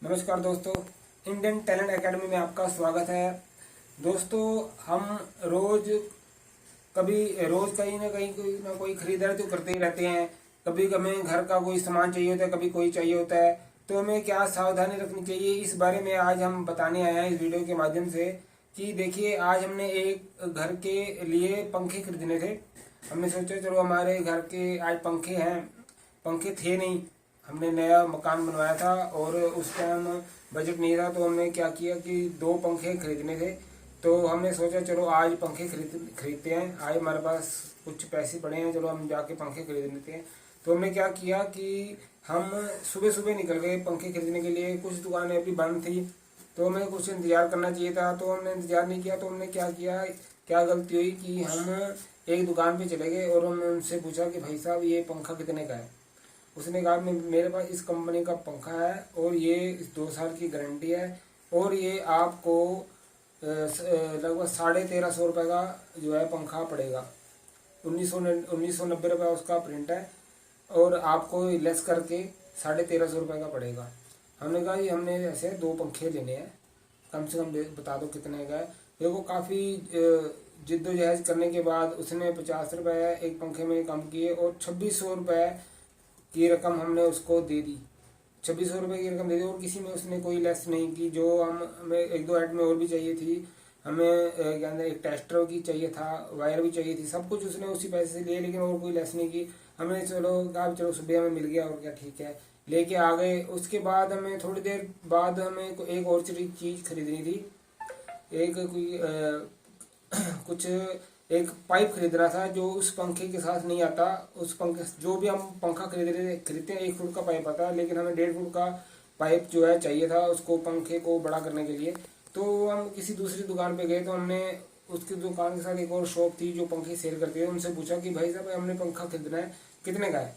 नमस्कार दोस्तों, Indian talent academy में आपका स्वागत है। दोस्तों, हम रोज कहीं ना कोई खरीदारी तो करते ही रहते हैं। कभी हमें घर का कोई सामान चाहिए होता है, कभी कोई चाहिए होता है, तो हमें क्या सावधानी रखनी चाहिए, इस बारे में आज हम बताने आए हैं इस वीडियो के माध्यम से। कि देखिए, आज हमने एक घर के लिए पंखे खरीदने थे। हमने सोचा चलो हमारे घर के आज पंखे हैं, पंखे थे नहीं। हमने नया मकान बनवाया था और उस टाइम बजट नहीं था, तो हमने क्या किया कि 2 पंखे खरीदने थे। तो हमने सोचा चलो आज पंखे खरीदते हैं। आज हमारे पास कुछ पैसे पड़े हैं, चलो हम जाके पंखे खरीद लेते हैं। तो हमने क्या किया कि हम सुबह सुबह निकल गए पंखे खरीदने के लिए। कुछ दुकानें अभी बंद थी, तो हमें कुछ इंतज़ार करना चाहिए था, तो हमने इंतज़ार नहीं किया। तो हमने क्या किया, क्या गलती हुई कि हम एक दुकान पे चले गए और हमने उनसे पूछा कि भाई साहब, ये पंखा कितने का है। उसने कहा मेरे पास इस कंपनी का पंखा है और ये 2 साल की गारंटी है और ये आपको लगभग 1350 रुपये का जो है पंखा पड़ेगा। 1990 रुपये उसका प्रिंट है और आपको लेस करके 1350 रुपये का पड़ेगा। हमने कहा कि हमने ऐसे 2 पंखे लेने हैं, कम से कम बता दो कितने का है। देखो, काफ़ी जिद्दोजहद करने के बाद उसने 50 रुपये एक पंखे में कम किए और 2600 रुपये की रकम हमने उसको दे दी। 2600 रुपये की रकम दे दी और किसी में उसने कोई लेस नहीं की। जो हमें 1-2 आइटमें और भी चाहिए थी, हमें क्या कहते हैं, एक टेस्टर की चाहिए था, वायर भी चाहिए थी, सब कुछ उसने उसी पैसे से लिए, लेकिन और कोई लेस नहीं की। हमने चलो कहा चलो सुबह हमें मिल गया और क्या, ठीक है, लेके आ गए। उसके बाद हमें थोड़ी देर बाद हमें एक और चीज़ खरीदनी थी। एक कोई कुछ एक पाइप खरीदना था जो उस पंखे के साथ नहीं आता। उस पंखे जो भी हम पंखा खरीदते हैं 1 फुट का पाइप आता है, लेकिन हमें 1.5 फुट का पाइप जो है चाहिए था उसको पंखे को बड़ा करने के लिए। तो हम किसी दूसरी दुकान पे गए, तो हमने उसकी दुकान के साथ एक और शॉप थी जो पंखे सेल करती है, उनसे पूछा कि भाई साहब, हमने पंखा खरीदना है, कितने का है।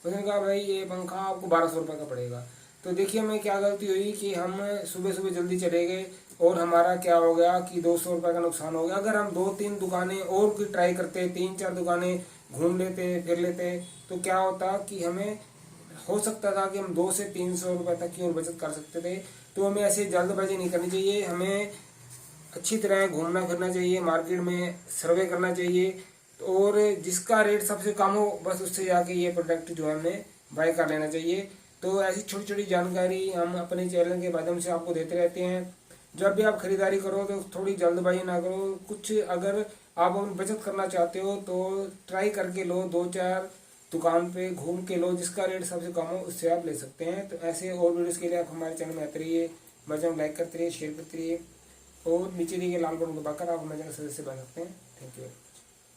उसने कहा भाई ये पंखा आपको 1200 रुपये का पड़ेगा। तो देखिए, हमें क्या गलती हुई कि हम सुबह सुबह जल्दी चले गए और हमारा क्या हो गया कि 200 रुपये का नुकसान हो गया। अगर हम 2-3 दुकानें और की ट्राई करते, 3-4 दुकानें घूम लेते, फिर लेते, तो क्या होता कि हमें हो सकता था कि हम 200 से 300 रुपये तक की और बचत कर सकते थे। तो हमें ऐसे जल्दबाजी नहीं करनी चाहिए, हमें अच्छी तरह घूमना फिरना चाहिए, मार्केट में सर्वे करना चाहिए और जिसका रेट सबसे कम हो बस उससे जाके ये प्रोडक्ट जो है हमें बाय कर लेना चाहिए। तो ऐसी छोटी छोटी जानकारी हम अपने चैनल के माध्यम से आपको देते रहते हैं। जब भी आप खरीदारी करो तो थोड़ी जल्दबाजी ना करो। कुछ अगर आप अपनी बचत करना चाहते हो तो ट्राई करके लो, 2-4 दुकान पे घूम के लो, जिसका रेट सबसे कम हो उससे आप ले सकते हैं। तो ऐसे और वीडियोस के लिए आप हमारे चैनल में आते रहिए, हमारे चैनल लाइक करते रहिए, शेयर करते रहिए और नीचे दिए गए लाल बटन दबाकर आप हमारे चैनल सदस्य बन सकते हैं। Thank you.